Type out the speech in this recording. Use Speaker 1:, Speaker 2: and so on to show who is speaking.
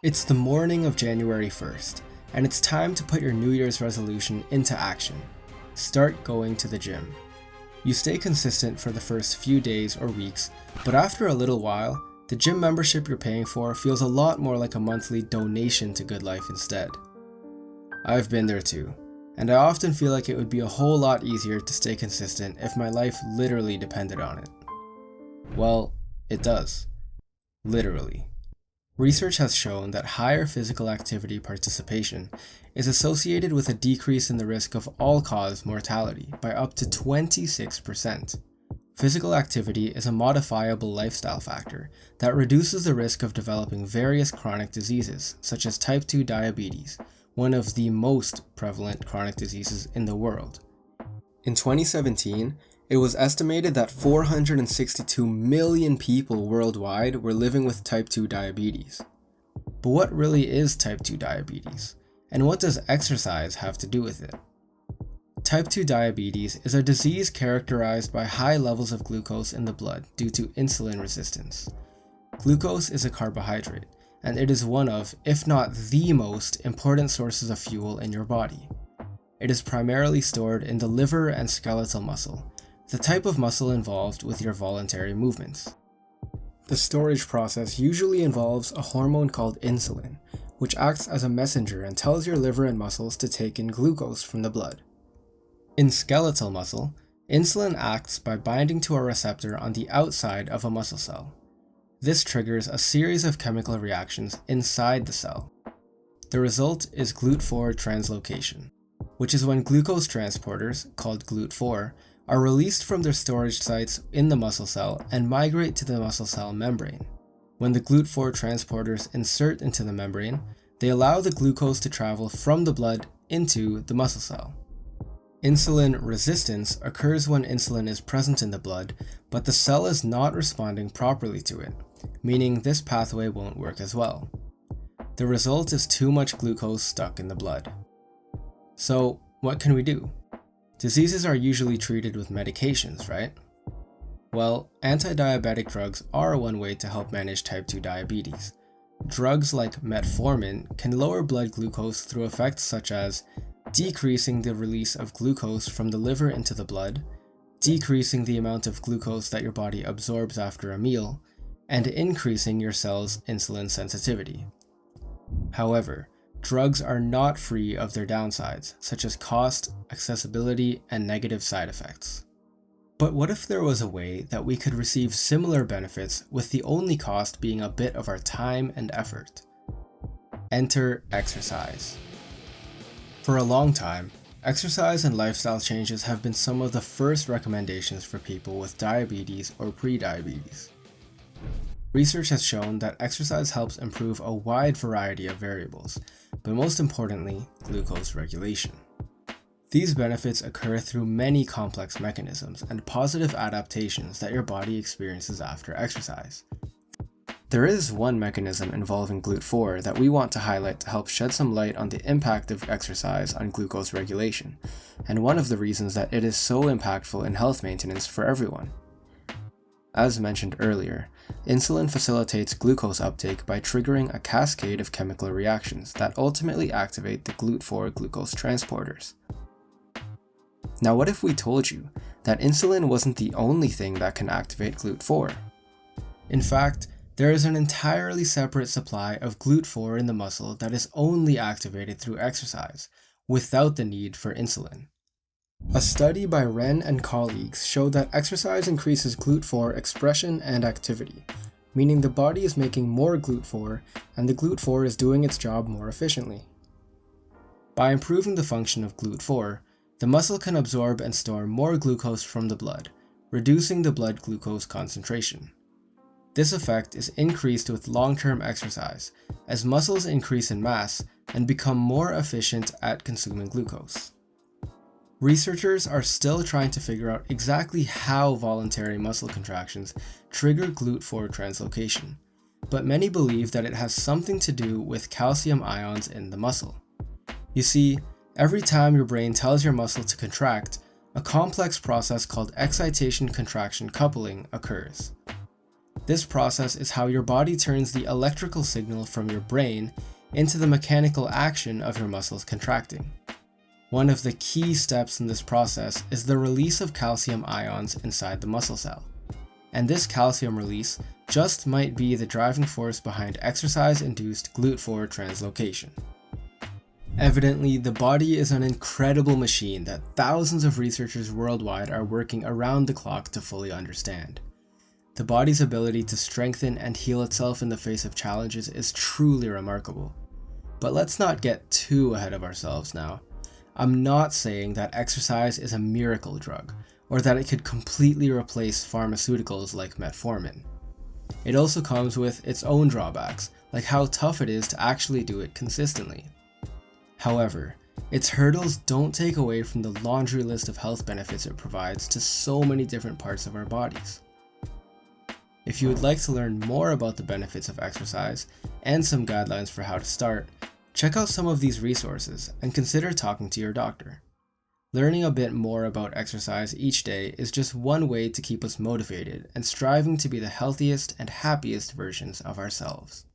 Speaker 1: It's the morning of January 1st, and it's time to put your New Year's resolution into action. Start going to the gym. You stay consistent for the first few days or weeks, but after a little while, the gym membership you're paying for feels a lot more like a monthly donation to good life instead. I've been there too, and I often feel like it would be a whole lot easier to stay consistent if my life literally depended on it. Well, it does. Literally. Research has shown that higher physical activity participation is associated with a decrease in the risk of all-cause mortality by up to 26%. Physical activity is a modifiable lifestyle factor that reduces the risk of developing various chronic diseases, such as type 2 diabetes, one of the most prevalent chronic diseases in the world. In 2017, it was estimated that 462 million people worldwide were living with type 2 diabetes. But what really is type 2 diabetes? And what does exercise have to do with it? Type 2 diabetes is a disease characterized by high levels of glucose in the blood due to insulin resistance. Glucose is a carbohydrate, and it is one of, if not the most, important sources of fuel in your body. It is primarily stored in the liver and skeletal muscle, the type of muscle involved with your voluntary movements. The storage process usually involves a hormone called insulin, which acts as a messenger and tells your liver and muscles to take in glucose from the blood. In skeletal muscle, insulin acts by binding to a receptor on the outside of a muscle cell. This triggers a series of chemical reactions inside the cell. The result is GLUT4 translocation, which is when glucose transporters, called GLUT4, are released from their storage sites in the muscle cell and migrate to the muscle cell membrane. When the GLUT4 transporters insert into the membrane, they allow the glucose to travel from the blood into the muscle cell. Insulin resistance occurs when insulin is present in the blood, but the cell is not responding properly to it, meaning this pathway won't work as well. The result is too much glucose stuck in the blood. So, what can we do? Diseases are usually treated with medications, right? Well, anti-diabetic drugs are one way to help manage type 2 diabetes. Drugs like metformin can lower blood glucose through effects such as decreasing the release of glucose from the liver into the blood, decreasing the amount of glucose that your body absorbs after a meal, and increasing your cell's insulin sensitivity. However, drugs are not free of their downsides, such as cost, accessibility, and negative side effects. But what if there was a way that we could receive similar benefits with the only cost being a bit of our time and effort? Enter exercise. For a long time, exercise and lifestyle changes have been some of the first recommendations for people with diabetes or prediabetes. Research has shown that exercise helps improve a wide variety of variables, but most importantly, glucose regulation. These benefits occur through many complex mechanisms and positive adaptations that your body experiences after exercise. There is one mechanism involving GLUT4 that we want to highlight to help shed some light on the impact of exercise on glucose regulation, and one of the reasons that it is so impactful in health maintenance for everyone. As mentioned earlier, insulin facilitates glucose uptake by triggering a cascade of chemical reactions that ultimately activate the GLUT4 glucose transporters. Now what if we told you that insulin wasn't the only thing that can activate GLUT4? In fact, there is an entirely separate supply of GLUT4 in the muscle that is only activated through exercise, without the need for insulin. A study by Ren and colleagues showed that exercise increases GLUT4 expression and activity, meaning the body is making more GLUT4 and the GLUT4 is doing its job more efficiently. By improving the function of GLUT4, the muscle can absorb and store more glucose from the blood, reducing the blood glucose concentration. This effect is increased with long-term exercise, as muscles increase in mass and become more efficient at consuming glucose. Researchers are still trying to figure out exactly how voluntary muscle contractions trigger GLUT4 translocation, but many believe that it has something to do with calcium ions in the muscle. You see, every time your brain tells your muscle to contract, a complex process called excitation-contraction coupling occurs. This process is how your body turns the electrical signal from your brain into the mechanical action of your muscles contracting. One of the key steps in this process is the release of calcium ions inside the muscle cell. And this calcium release just might be the driving force behind exercise-induced GLUT4 translocation. Evidently, the body is an incredible machine that thousands of researchers worldwide are working around the clock to fully understand. The body's ability to strengthen and heal itself in the face of challenges is truly remarkable. But let's not get too ahead of ourselves now. I'm not saying that exercise is a miracle drug, or that it could completely replace pharmaceuticals like metformin. It also comes with its own drawbacks, like how tough it is to actually do it consistently. However, its hurdles don't take away from the laundry list of health benefits it provides to so many different parts of our bodies. If you would like to learn more about the benefits of exercise and some guidelines for how to start, check out some of these resources and consider talking to your doctor. Learning a bit more about exercise each day is just one way to keep us motivated and striving to be the healthiest and happiest versions of ourselves.